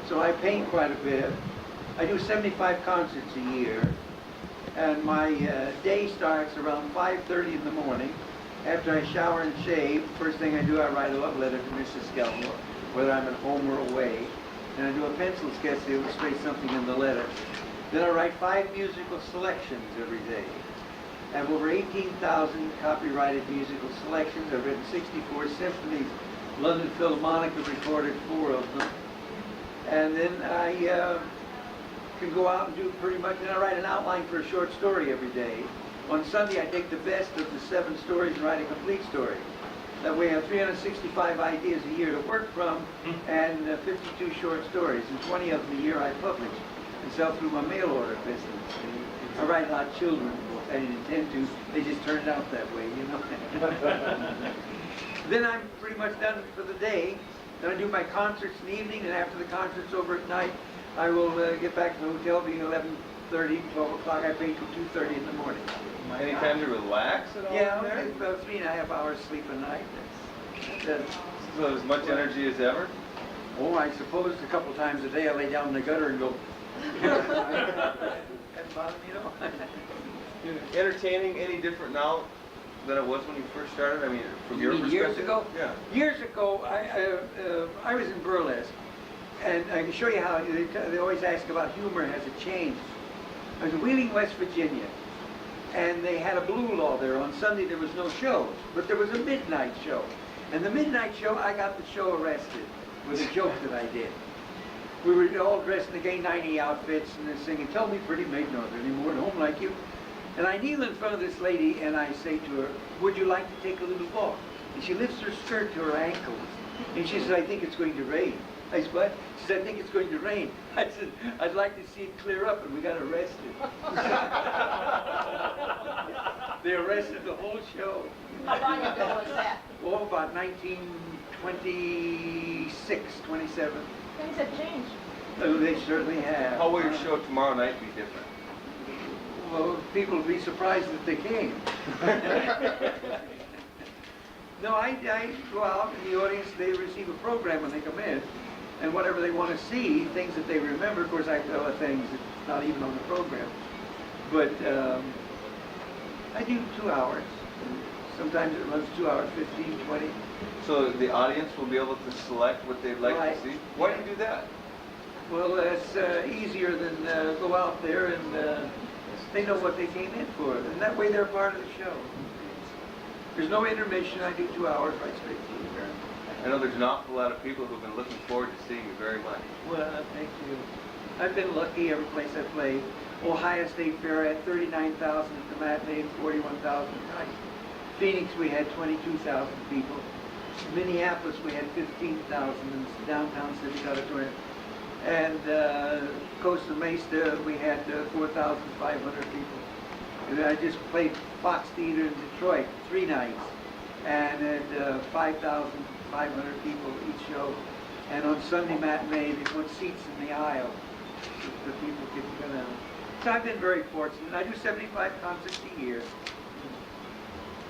So I paint quite a bit. I do 75 concerts a year. And my day starts around 5:30 in the morning. After I shower and shave, first thing I do, I write a love letter to Mrs. Skelton, whether I'm at home or away. And I do a pencil sketch to illustrate something in the letter. Then I write 5 musical selections every day. I have over 18,000 copyrighted musical selections. I've written 64 symphonies. London Philharmonic have recorded 4 of them. And then I can go out and do pretty much, and I write an outline for a short story every day. On Sunday, I take the best of the 7 stories and write a complete story. That way I have 365 ideas a year to work from, and 52 short stories, and 20 of them a year I publish and sell through my mail order business. I write a lot of children's books. I didn't intend to. They just turned out that way, you know. Then I'm pretty much done for the day. Then I do my concerts in the evening, and after the concert's over at night, I will get back to the hotel being 11:30, 12 o'clock. I paint till 2:30 in the morning. Any time to relax at all? Yeah, okay, about 3.5 hours sleep a night. That's So as much energy as ever? oh, I suppose a couple times a day I lay down in the gutter and go. That's bottom, you know. Entertaining any different now than it was when you first started? I mean, from your perspective? Years ago? Yeah. Years ago, I was in burlesque, and I can show you how they always ask about humor has it changed. I was in Wheeling, West Virginia, and they had a blue law there. On Sunday there was no shows, but there was a midnight show. And the midnight show, I got the show arrested with a joke that I did. We were all dressed in the gay 90 outfits and they're singing, "Tell me, pretty maiden, are there any more at home like you?" And I kneel in front of this lady and I say to her, "Would you like to take a little walk?" And she lifts her skirt to her ankles and she says, "I think it's going to rain." I said, "What?" She said, "I think it's going to rain." I said, "I'd like to see it clear up," and we got arrested. They arrested the whole show. How long ago was that? Oh, about 1926, 27. Things have changed. Oh, they certainly have. How will your show tomorrow night be different? Well, people will be surprised that they came. No, I go out in the audience, they receive a program when they come in, and whatever they want to see, things that they remember, of course I tell things that's not even on the program. But I do 2 hours. Sometimes it runs 2 hours, 15, 20. So the audience will be able to select what they'd like Right. to see? Why do you do that? Well, that's easier than go out there and they know what they came in for. And that way they're part of the show. There's no intermission. I do 2 hours right straight through. I know there's an awful lot of people who've been looking forward to seeing you very much. Well, thank you. I've been lucky every place I played. Ohio State Fair had 39,000 at the matinee and 41,000 at night. Phoenix, we had 22,000 people. Minneapolis, we had 15,000 in the downtown Civic Auditorium. And Costa Mesa, we had 4,500 people. And I just played Fox Theater in Detroit 3 nights, and had 5,500 people each show. And on Sunday matinee, they put seats in the aisle so the people could go down. So I've been very fortunate. I do 75 concerts a year.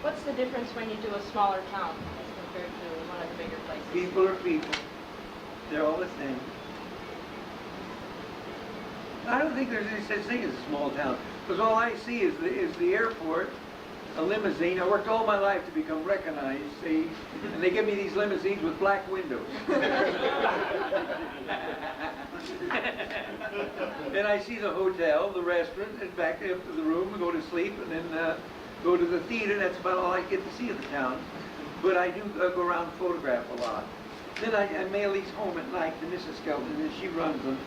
What's the difference when you do a smaller town as compared to one of the bigger places? People are people. They're all the same. I don't think there's any such thing as a small town, because all I see is the airport, a limousine. I worked all my life to become recognized, see, and they give me these limousines with black windows. Then I see the hotel, the restaurant, and back up to the room and go to sleep, and then go to the theater. That's about all I get to see of the town. But I do go around and photograph a lot. Then I mail these home at night to Mrs. Skelton, and she runs them,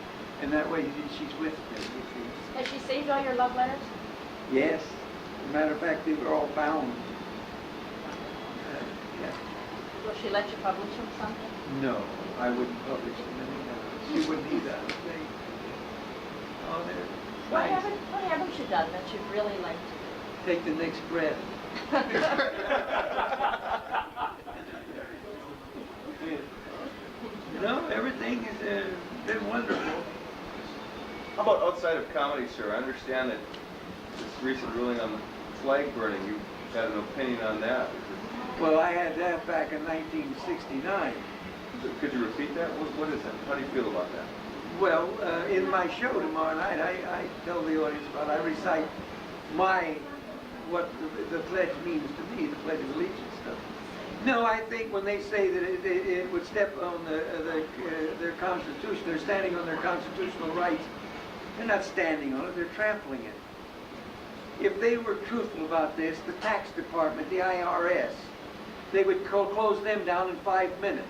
and that way she's with me, you see. Has she saved all your love letters? Yes. As a matter of fact, they were all bound. Yeah. Will she let you publish them someday? No, I wouldn't publish them anyhow. She wouldn't either, I would think. Oh, they're What nice. haven't you done that you'd really like to Take the next breath. No, everything has been wonderful. How about outside of comedy, sir? I understand that this recent ruling on the flag burning, you had an opinion on that. Well, I had that back in 1969. Could you repeat that? What is that? How do you feel about that? Well, in my show tomorrow night, I tell the audience about, I recite what the pledge means to me, the Pledge of Allegiance stuff. No, I think when they say that it would step on their Constitution, they're standing on their constitutional rights, they're not standing on it, they're trampling it. If they were truthful about this, the tax department, the IRS, they would close them down in 5 minutes.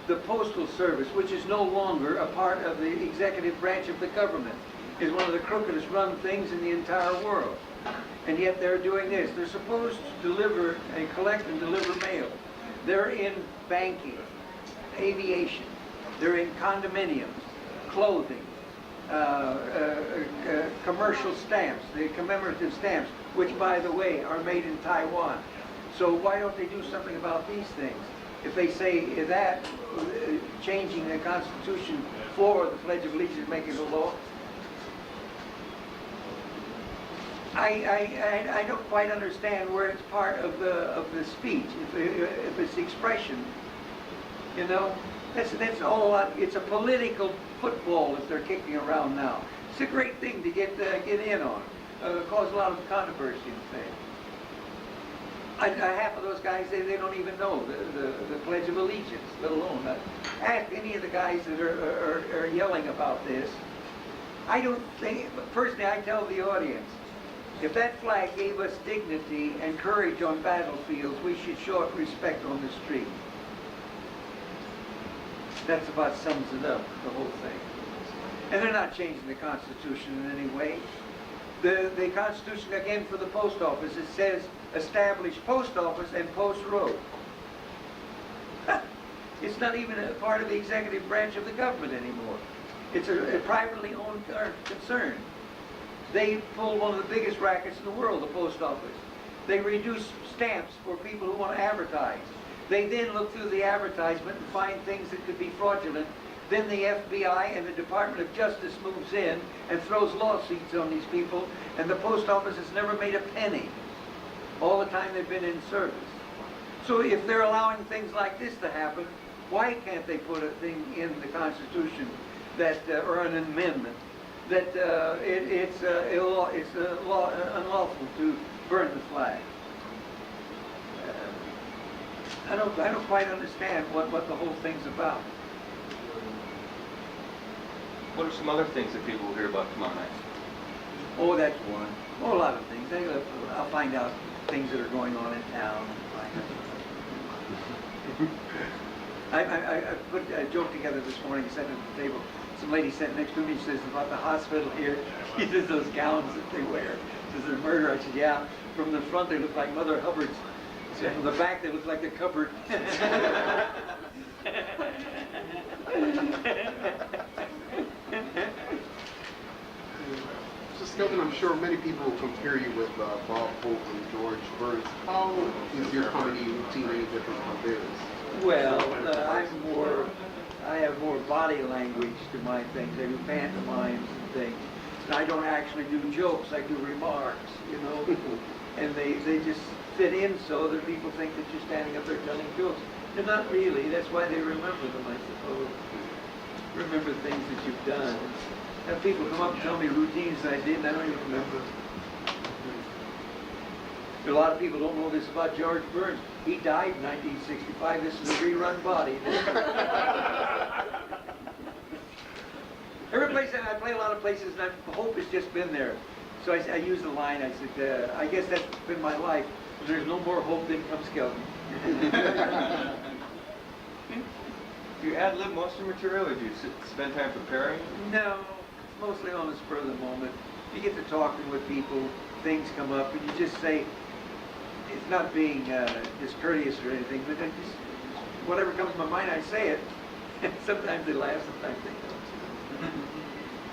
The Postal Service, which is no longer a part of the executive branch of the government, is one of the crookedest run things in the entire world. And yet they're doing this. They're supposed to deliver and collect and deliver mail. They're in banking, aviation, they're in condominiums, clothing, commercial stamps, the commemorative stamps, which, by the way, are made in Taiwan. So why don't they do something about these things? If they say that changing the Constitution for the Pledge of Allegiance, making it a law, I don't quite understand where it's part of the speech. If it's expression, you know, that's all. It's a political football that they're kicking around now. It's a great thing to get in on. Cause a lot of controversy and things. Half of those guys, they don't even know the Pledge of Allegiance, let alone that. Ask any of the guys that are yelling about this. I don't think, personally, I tell the audience, if that flag gave us dignity and courage on battlefields, we should show it respect on the street. That's about sums it up, the whole thing. And they're not changing the Constitution in any way. The Constitution, again, for the post office, it says establish post office and post road. It's not even a part of the executive branch of the government anymore. It's a privately owned concern. They pull one of the biggest rackets in the world, the post office. They reduce stamps for people who want to advertise. They then look through the advertisement and find things that could be fraudulent. Then the FBI and the Department of Justice moves in and throws lawsuits on these people, and the post office has never made a penny all the time they've been in service. So if they're allowing things like this to happen, why can't they put a thing in the Constitution that, or an amendment, that it's unlawful to burn the flag? I don't quite understand what the whole thing's about. What are some other things that people will hear about tomorrow night? Oh, that's one. Oh, a lot of things. I'll find out things that are going on in town. I put a joke together this morning, sent it to the table. Some lady sat next to me, she says, about the hospital here. She says, those gowns that they wear. She says, they're murder. I said, yeah. From the front, they look like Mother Hubbard's. She said, from the back, they look like the cupboard. So Skelton, I'm sure many people will compare you with Bob Hope and George Burns. How is your comedy routine any different from theirs? Well, I have more body language to my things. I do pantomimes and things. And I don't actually do jokes, I do remarks, you know. And they just fit in so that people think that you're standing up there telling jokes. They're not really. That's why they remember them, I suppose. Remember things that you've done. Have people come up and tell me routines that I did, and I don't even remember. A lot of people don't know this about George Burns. He died in 1965. This is a rerun body. Every place, I play a lot of places, and Hope has just been there. So I use the line, I said, I guess that's been my life. There's no more hope than come Skelton. Do you ad-lib most of your material, or do you spend time preparing? No, it's mostly on the spur of the moment. You get to talking with people, things come up, and you just say, it's not being discourteous or anything, but I just, whatever comes to my mind, I say it. And sometimes they laugh, sometimes they don't.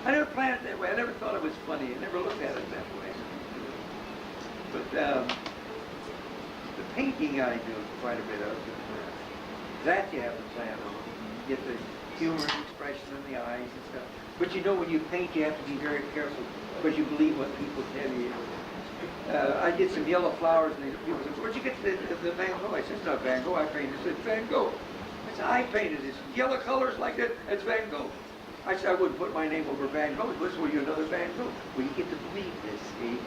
I never planned it that way. I never thought it was funny. I never looked at it that way. But the painting I do quite a bit of. That you have to plan on. You get the humor and expression in the eyes and stuff. But you know, when you paint, you have to be very careful because you believe what people tell you. I did some yellow flowers, and people said, "Where'd you get the Van Gogh?" I said, "It's not Van Gogh. I painted it." I said, "Van Gogh." I said, "I painted this. Yellow colors like that. It's Van Gogh." I said I wouldn't put my name over Van Gogh. This will you another Van Gogh. Well, you get to believe this, see?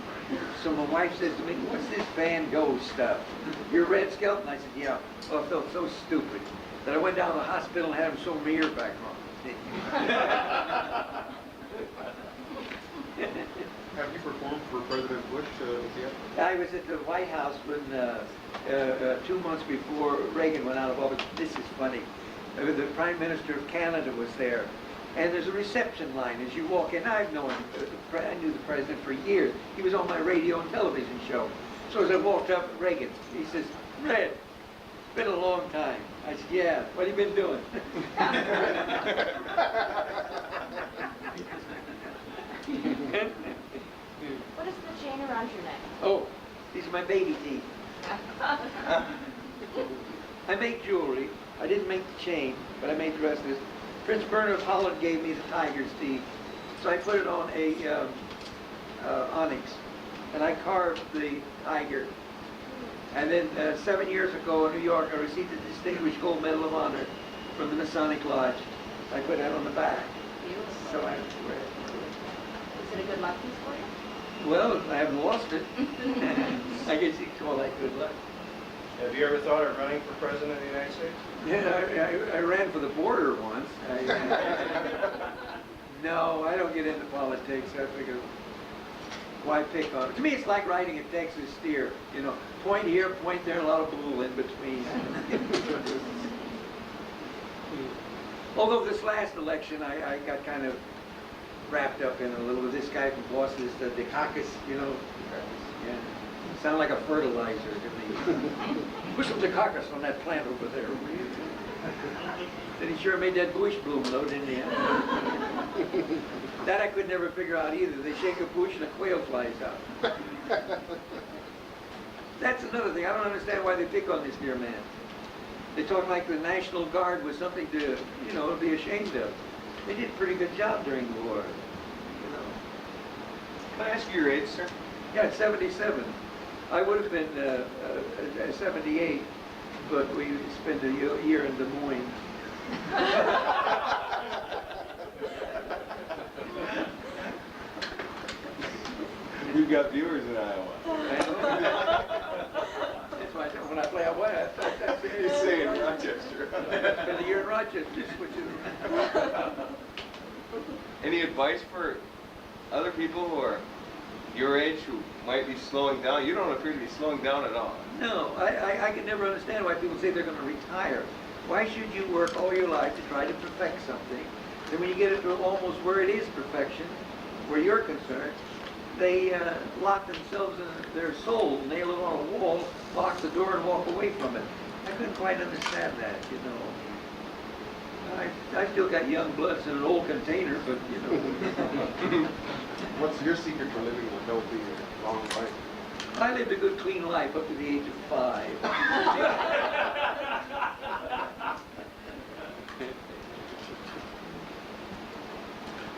So my wife says to me, what's this Van Gogh stuff? You're Red Skelton? I said, yeah. Oh, I felt so stupid that I went down to the hospital and had him sew my ear back on. Have you performed for President Bush yet? I was at the White House when 2 months before Reagan went out of office. This is funny. The Prime Minister of Canada was there. And there's a reception line as you walk in. I've known I knew the president for years. He was on my radio and television show. So as I walked up, Reagan, he says, Red, it's been a long time. I said, yeah, what have you been doing? What is the chain around your neck? Oh, these are my baby teeth. I make jewelry. I didn't make the chain, but I made the rest of this. Prince Bernard of Holland gave me the tiger's teeth, so I put it on a onyx, and I carved the tiger. And then 7 years ago in New York, I received a Distinguished Gold Medal of Honor from the Masonic Lodge. I put that on the back. Beautiful. So I wear it. Is it a good luck piece for you? Well, I haven't lost it. I guess you call that good luck. Have you ever thought of running for president of the United States? Yeah, I ran for the border once. No, I don't get into politics. I figure, why pick on it? To me, it's like riding a Texas steer. You know, point here, point there, a lot of bull in between. Although this last election, I got kind of wrapped up in a little with this guy from Boston, this Dukakis, you know. Yeah. Sound like a fertilizer to me. Put some Dukakis on that plant over there. And he sure made that bush bloom, though, didn't he? That I could never figure out either. They shake a bush and a quail flies out. That's another thing. I don't understand why they pick on this dear man. They talk like the National Guard was something to, you know, be ashamed of. They did a pretty good job during the war. You know. Can I ask you your age, sir? Yeah, it's 77. I would have been 78, but we spent a year in Des Moines. We've got viewers in Iowa. That's why when I play out west, I thought that's it. He's saying Rochester. Spent a year in Rochester, which is... Any advice for other people who are your age who might be slowing down? You don't appear to be slowing down at all. No, I can never understand why people say they're going to retire. Why should you work all your life to try to perfect something? Then when you get it to almost where it is perfection, where you're concerned, they lock themselves in their soul, nail it on a wall, lock the door, and walk away from it. I couldn't quite understand that, you know. I still got young bloods in an old container, but, you know. What's your secret for living a healthy and long life? I lived a good, clean life up to the age of 5.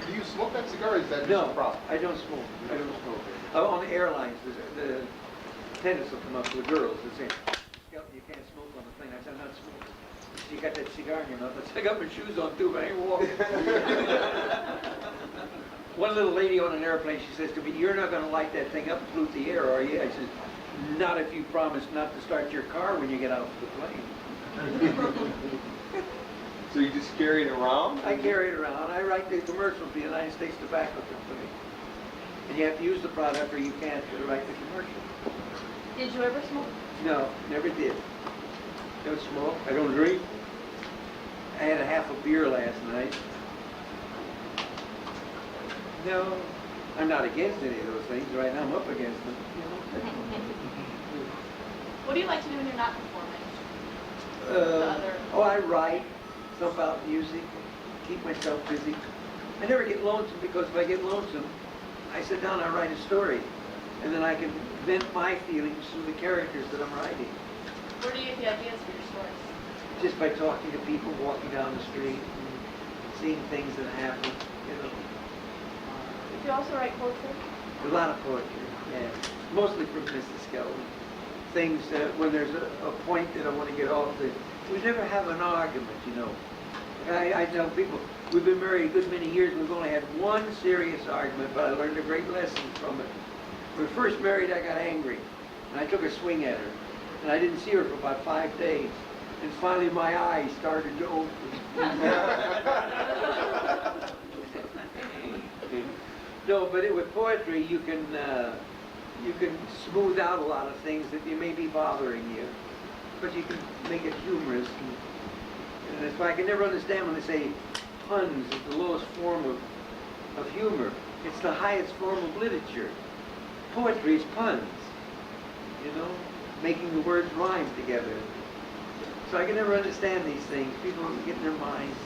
Do you smoke that cigar, or is that just No, a prop? I don't smoke. I don't smoke. On the airlines, the attendants will come up to the girls and say, Skelton, you can't smoke on the plane. I said, I'm not smoking. You got that cigar in your mouth. I said, I got my shoes on too, but I ain't walking. One little lady on an airplane, she says to me, you're not going to light that thing up and pollute the air, are you? I said, not if you promise not to start your car when you get out of the plane. So you just carry it around? I carry it around. I write the commercial for the United States Tobacco Company. And you have to use the product or you can't write the commercial. Did you ever smoke? No, never did. Don't smoke. I don't drink. I had a half a beer last night. No, I'm not against any of those things. Right now I'm up against them. What do you like to do when you're not performing? Oh, I write stuff about music, keep myself busy. I never get lonesome because if I get lonesome, I sit down and I write a story. And then I can vent my feelings through the characters that I'm writing. Where do you get the ideas for your stories? Just by talking to people, walking down the street, and seeing things that happen, you know. Do you also write poetry? A lot of poetry, yeah. Mostly from Mr. Skelton. Things when there's a point that I want to get off, that we never have an argument, you know. I tell people, we've been married a good many years, we've only had one serious argument, but I learned a great lesson from it. When we first married, I got angry, and I took a swing at her, and I didn't see her for about 5 days, and finally my eyes started to open. No, but with poetry, you can smooth out a lot of things that may be bothering you, but you can make it humorous. And that's why I can never understand when they say puns is the lowest form of humor. It's the highest form of literature. Poetry is puns, you know, making the words rhyme together. So I can never understand these things. People get in their minds.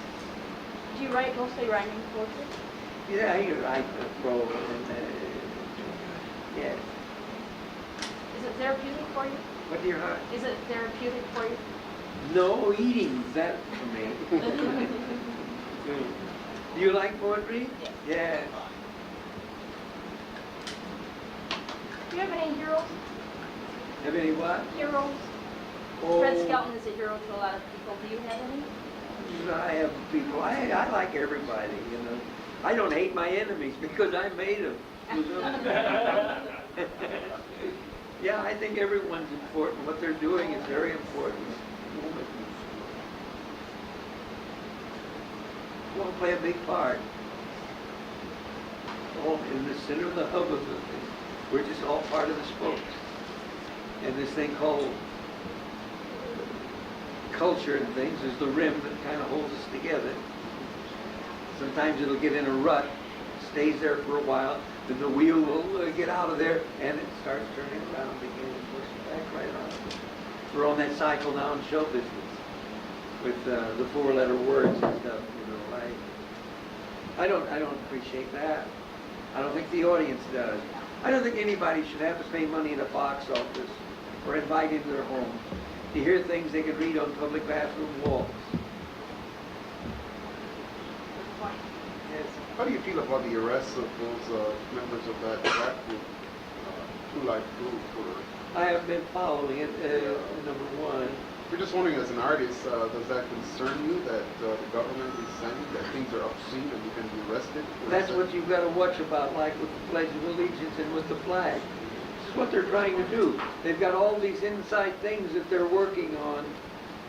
Do you write mostly rhyming poetry? Yeah, I prose and yes. Is it therapeutic for you? What do you heart? Is it therapeutic for you? No, eating's that for me. Do you like poetry? Yes. Yeah. Do you have any heroes? Have any what? Heroes? Oh, Fred Skelton is a hero to a lot of people. Do you have any? I have people. I like everybody, you know. I don't hate my enemies because I made them. Yeah, I think everyone's important. What they're doing is very important. You want to play a big part. All in the center of the hub of the thing. We're just all part of the spokes. And this thing called culture and things is the rim that kind of holds us together. Sometimes it'll get in a rut, stays there for a while, then the wheel will get out of there, and it starts turning around again and pushing back right on. We're on that cycle now in show business with the 4-letter words and stuff. You know, I don't appreciate that. I don't think the audience does. I don't think anybody should have to pay money in a box office or invite into their home to hear things they could read on public bathroom walls. Yes. How do you feel about the arrests of those members of that rap group, True Life Group? I have been following it, number one. We're just wondering, as an artist, does that concern you that the government is saying that things are obscene and you can be arrested? That's what you've got to watch about, like with the Pledge of Allegiance and with the flag. This is what they're trying to do. They've got all these inside things that they're working on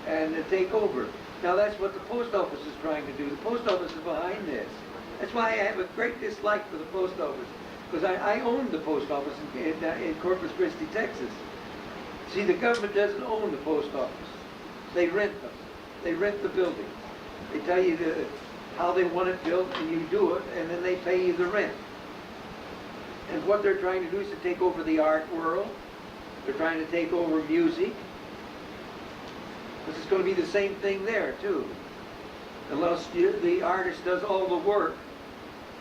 and to take over. Now that's what the post office is trying to do. The post office is behind this. That's why I have a great dislike for the post office, because I own the post office in Corpus Christi, Texas. See, the government doesn't own the post office. They rent them. They rent the building. They tell you how they want it built, and you do it, and then they pay you the rent. And what they're trying to do is to take over the art world. They're trying to take over music. Because it's going to be the same thing there, too. Unless the artist does all the work,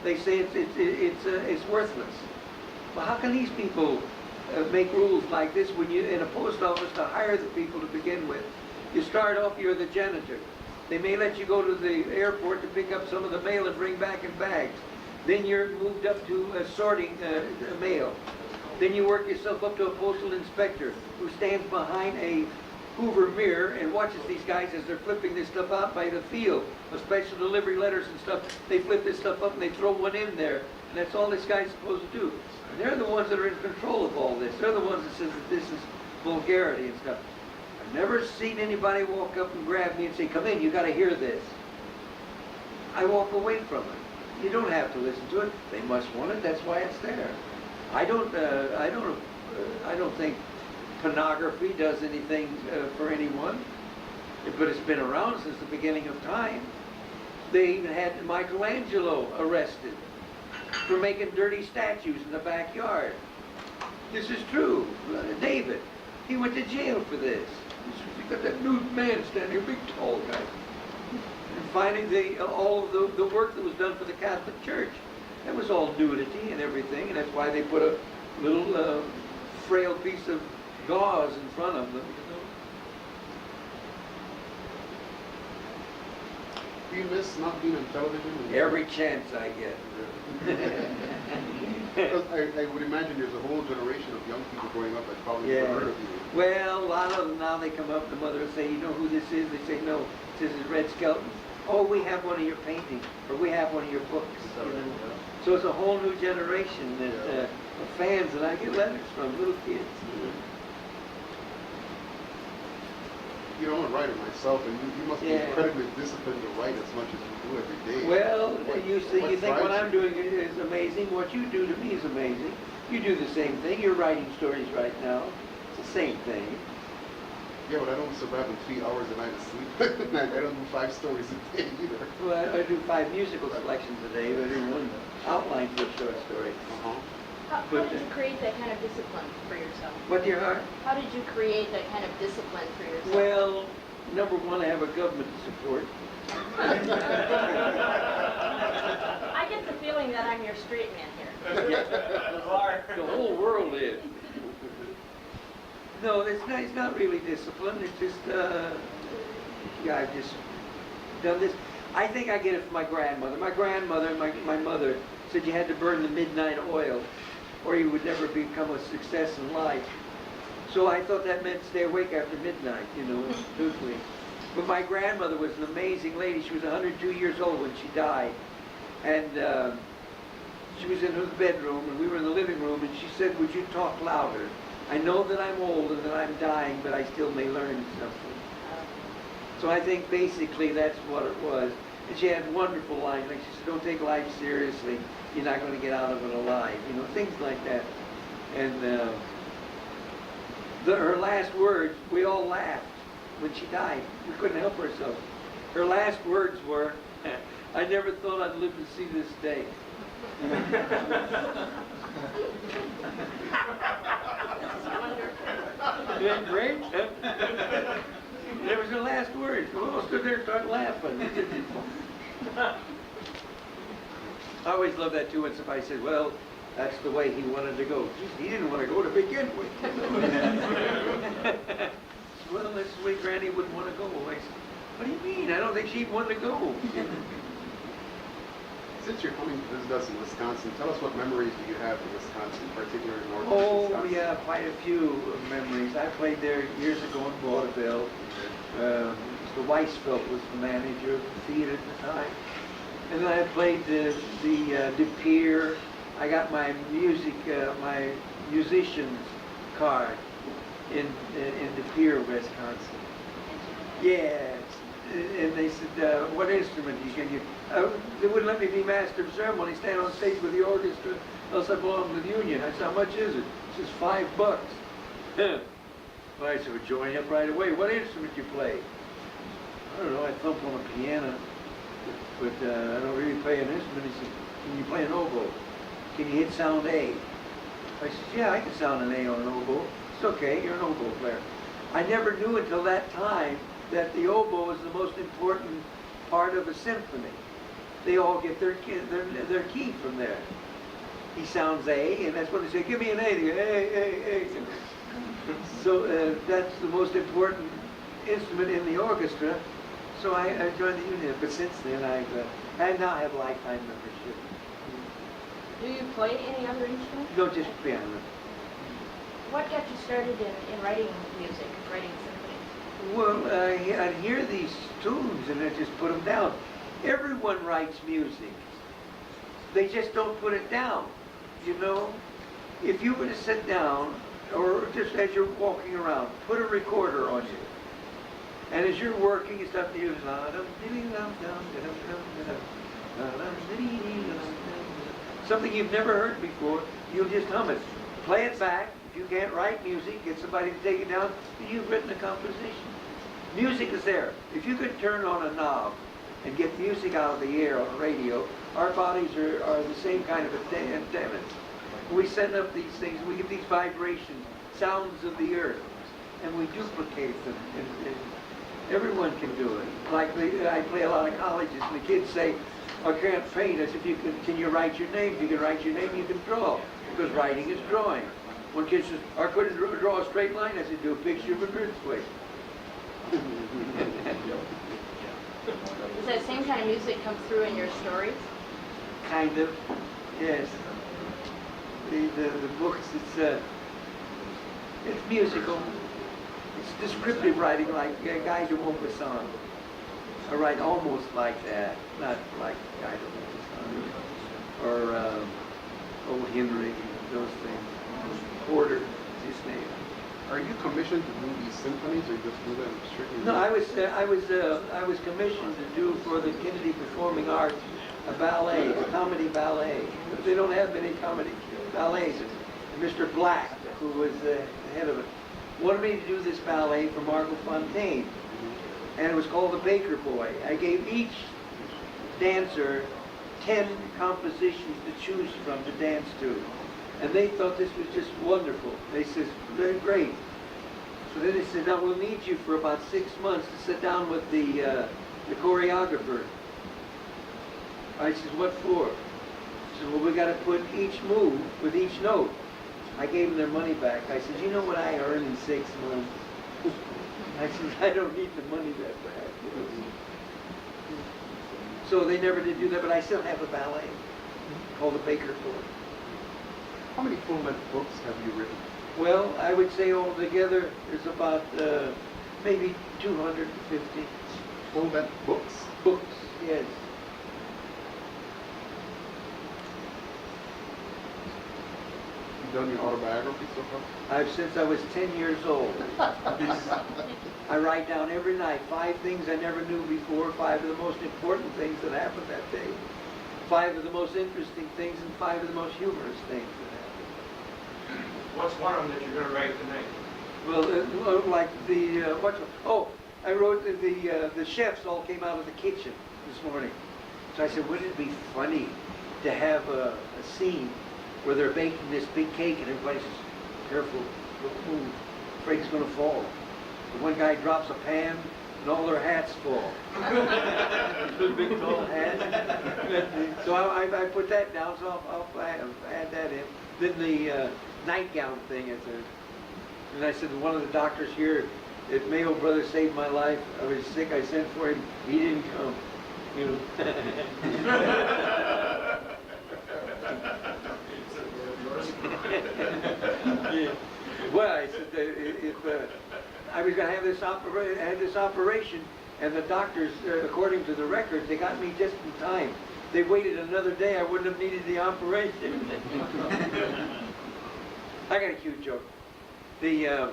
they say it's worthless. Well, how can these people make rules like this when you, in a post office, to hire the people to begin with? You start off, you're the janitor. They may let you go to the airport to pick up some of the mail and bring back in bags. Then you're moved up to sorting mail. Then you work yourself up to a postal inspector who stands behind a Hoover mirror and watches these guys as they're flipping this stuff out by the Thiel of special delivery letters and stuff. They flip this stuff up and they throw one in there, and that's all this guy's supposed to do. And they're the ones that are in control of all this. They're the ones that says that this is vulgarity and stuff. I've never seen anybody walk up and grab me and say, "Come in, you got to hear this." I walk away from it. You don't have to listen to it. They must want it. That's why it's there. I don't think pornography does anything for anyone, but it's been around since the beginning of time. They even had Michelangelo arrested for making dirty statues in the backyard. This is true. David, he went to jail for this. You got that nude man standing here, big tall guy. And finally, all of the work that was done for the Catholic Church, that was all nudity and everything, and that's why they put a little frail piece of gauze in front of them. Do you miss not being on television? Every chance I get. Because I would imagine there's a whole generation of young people growing up that probably never heard of you. Well, a lot of them now, they come up, the mother will say, "You know who this is?" They say, "No." This is Red Skelton. oh, we have one of your paintings, or we have one of your books. You know? So it's a whole new generation that of fans that I get letters from, little kids. You know, I'm a writer myself, and you must be Yeah. incredibly disciplined to write as much as you do every day. Well, you think drives what you? I'm doing is amazing. What you do to me is amazing. You do the same thing. You're writing stories right now. It's the same thing. Yeah, but I don't survive on 3 hours a night of sleep. I don't do 5 stories a day either. Well, I do 5 musical selections a day. I do 1 outline for a short story. Uh-huh. How did you create that kind of discipline for yourself? What, dear heart? How did you create that kind of discipline for yourself? Well, number 1, I have a government to support. I get the feeling that I'm your straight man here. The whole world is. No, it's not really discipline. It's just, yeah, I've just done this. I think I get it from my grandmother. My grandmother, my mother said you had to burn the midnight oil or you would never become a success in life. So I thought that meant stay awake after midnight, you know, truthfully. But my grandmother was an amazing lady. She was 102 years old when she died. And she was in her bedroom and we were in the living room and she said, would you talk louder? I know that I'm old and that I'm dying, but I still may learn something. So I think basically that's what it was. And she had wonderful lines, like she said, don't take life seriously. You're not going to get out of it alive. You know, things like that. And her last words, we all laughed when she died. We couldn't help ourselves. Her last words were, I never thought I'd live to see this day. Isn't that great? That was her last words. We all stood there and started laughing. I always love that too when somebody said, well, that's the way he wanted to go. He didn't want to go to begin with. Well, that's the way Granny wouldn't want to go. I said, what do you mean? I don't think she'd want to go. Since you're coming to visit us in Wisconsin, tell us what memories do you have in Wisconsin, particularly in northern Oh, Wisconsin? yeah, quite a few memories. I played there years ago in vaudeville. Mr. Weisfeld was the manager of the theater at the time. And then I played the De Pere. I got my my musician's card in De Pere, Wisconsin. Yes. And they said, what instrument can you? They wouldn't let me be master of ceremony, stand on stage with the orchestra, else I belong to the union. I said, how much is it? It says $5. Well, I said, well, join up right away. What instrument you play? I don't know, I thump on a piano, but I don't really play an instrument. He said, can you play an oboe? Can you hit sound A? I said, yeah, I can sound an A on an oboe. It's okay, you're an oboe player. I never knew until that time that the oboe is the most important part of a symphony. They all get their key from there. He sounds A, and that's when they say, give me an A. They go, A. So that's the most important instrument in the orchestra. So I joined the union, but since then I now have lifetime membership. Do you play any other instrument? No, just piano. What got you started in writing music, writing symphonies? Well, I'd hear these tunes and I just put them down. Everyone writes music. They just don't put it down, you know? If you were to sit down, or just as you're walking around, put a recorder on you. And as you're working, you start to use something you've never heard before, you'll just hum it. Play it back. If you can't write music, get somebody to take it down, you've written a composition. Music is there. If you could turn on a knob and get music out of the air on the radio, our bodies are the same kind of antennas. We send up these things, we get these vibrations, sounds of the earth, and we duplicate them. And everyone can do it. Like I play a lot of colleges, and the kids say, I can't paint. I said, can you write your name? If you can write your name, you can draw, because writing is drawing. One kid says, I couldn't draw a straight line. I said, do a picture of an earthquake. Does that same kind of music come through in your stories? Kind of, yes. The books, it's musical. It's descriptive writing, like Guy de Maupassant. I write almost like that, not like, I don't know, or O. Henry, those things. Porter, his name. Are you commissioned to do these symphonies, or you just do them strictly? No, I was commissioned to do for the Kennedy Performing Arts a ballet, a comedy ballet. They don't have many comedy ballets. And Mr. Black, who was the head of it, wanted me to do this ballet for Margot Fontaine, and it was called The Baker Boy. I gave each dancer 10 compositions to choose from to dance to. And they thought this was just wonderful. They said, they're great. So then they said, now we'll need you for about 6 months to sit down with the choreographer. I said, what for? He said, well, we got to put each move with each note. I gave them their money back. I said, you know what I earn in 6 months? I said, I don't need the money that back. So they never did do that, but I still have a ballet called The Baker Boy. How many full-length books have you written? Well, I would say altogether there's about maybe 250 Full-length books? books, yes. You've done your autobiography so far? Since I was 10 years old. I write down every night 5 things I never knew before, 5 of the most important things that happened that day, 5 of the most interesting things, and 5 of the most humorous things that happened. What's one of them that you're going to write tonight? Well, like the I wrote the chefs all came out of the kitchen this morning. So I said, wouldn't it be funny to have a scene where they're baking this big cake and everybody's just, careful, don't move, afraid it's going to fall. And one guy drops a pan and all their hats fall. Those big tall hats. So I put that down, so I'll add that in. Then the nightgown thing, and I said, one of the doctors here at Mayo Brothers saved my life. I was sick, I sent for him, he didn't come. You know. Yeah. Well, I said, if I was going to have this operation, and the doctors, according to the records, they got me just in time. They waited another day, I wouldn't have needed the operation. I got a cute joke. The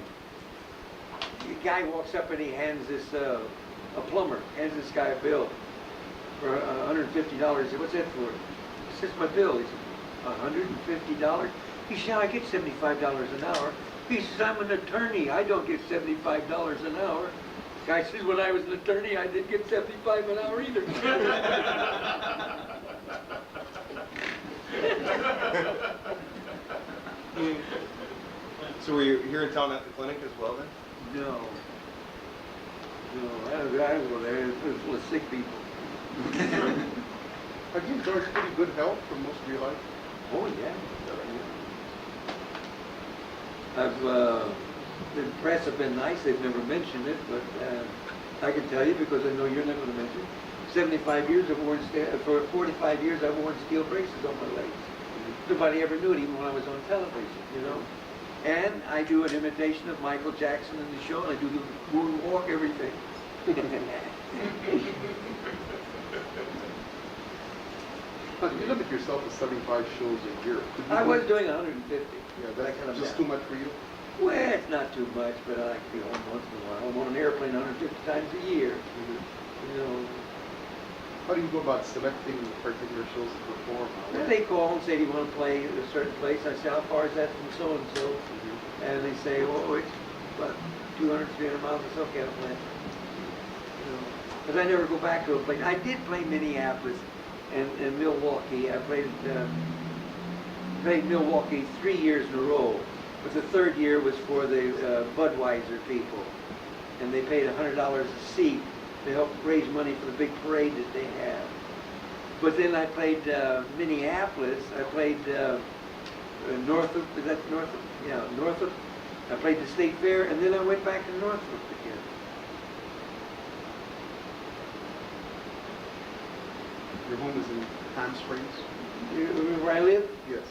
guy walks up and he hands this, a plumber, hands this guy a bill for $150. He said, what's that for? He says, my bill. He said, $150? He said, I get $75 an hour. He says, I'm an attorney. I don't get $75 an hour. The guy says, when I was an attorney, I didn't get $75 an hour either. So were you here in town at the clinic as well then? No. I don't go there. It's full of sick people. Have you enjoyed pretty good health for most of your life? Oh, yeah. I've, the press have been nice. They've never mentioned it, but I can tell you because I know you're not going to mention it. 75 years I've worn, for 45 years I've worn steel braces on my legs. Nobody ever knew it, even when I was on television, you know. And I do an imitation of Michael Jackson in the show, and I do the moonwalk, everything. But you limit yourself to 75 shows a year. I was doing 150. Yeah, That kind of that's just down. too much for you? Well, it's not too much, but I like to be home once in a while. I'm on an airplane 150 times a year. You know. How do you go about selecting particular shows to perform? Well, they call and say, do you want to play at a certain place? I say, how far is that from so-and-so? And they say, oh, it's about 200, 300 miles. It's okay, I'll play. You know, because I never go back to a place. I did play Minneapolis and Milwaukee. I played Milwaukee 3 years in a row. But the third year was for the Budweiser people. And they paid $100 a seat to help raise money for the big parade that they have. But then I played Minneapolis. I played Northrop. Is that Northrop? Yeah, Northrop. I played the State Fair, and then I went back to Northrop again. Your home is in Palm Springs? Where I live? Yes.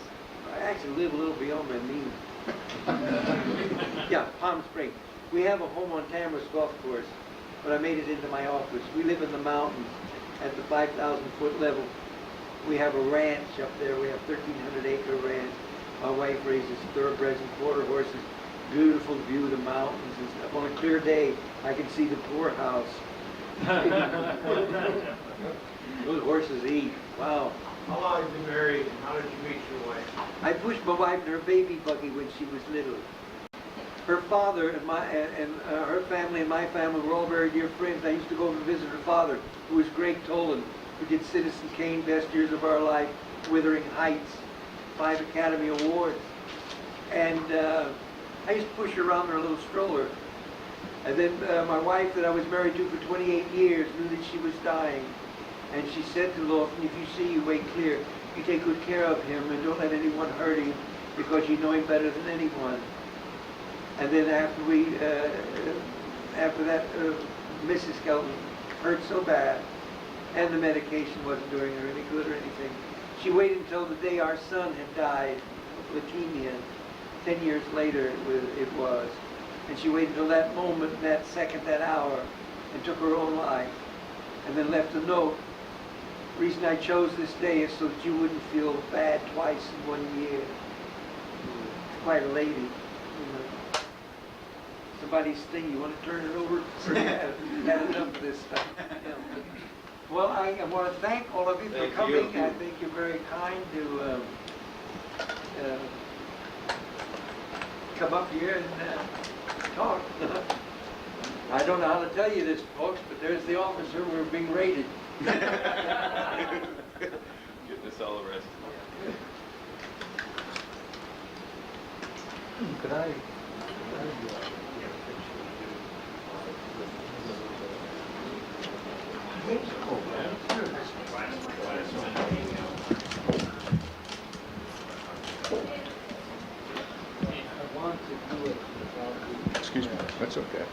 I actually live a little beyond my means. Yeah, Palm Springs. We have a home on Tamara's Golf Course but I made it into my office. We live in the mountains at the 5,000-foot level. We have a ranch up there. We have 1,300-acre ranch. My wife raises thoroughbreds and quarter horses. Beautiful view of the mountains and stuff. On a clear day, I can see the poorhouse. Those horses eat. Wow. How long have you been married and how did you meet your wife? I pushed my wife in her baby buggy when she was little. Her father and her family and my family were all very dear friends. I used to go and visit her father, who was Greg Tolan, who did Citizen Kane, Best Years of Our Life, Wuthering Heights, 5 Academy Awards. And I used to push her around in her little stroller. And then my wife that I was married to for 28 years knew that she was dying. And she said to Lawton, if you see your way clear, you take good care of him and don't let anyone hurt him because you know him better than anyone. And then after that, Mrs. Skelton hurt so bad, and the medication wasn't doing her any good or anything. She waited until the day our son had died of leukemia. 10 years later it was. And she waited until that moment, that second, that hour, and took her own life. And then left a note. The reason I chose this day is so that you wouldn't feel bad twice in 1 year. Quite a lady. You know. Somebody's thing, you want to turn it over? Had enough of this stuff. Well, I want to thank all of you for coming. I think you're very kind to come up here and talk. I don't know how to tell you this, folks, but there's the officer. We're being raided. Getting us all arrested. Could I Excuse me, that's okay.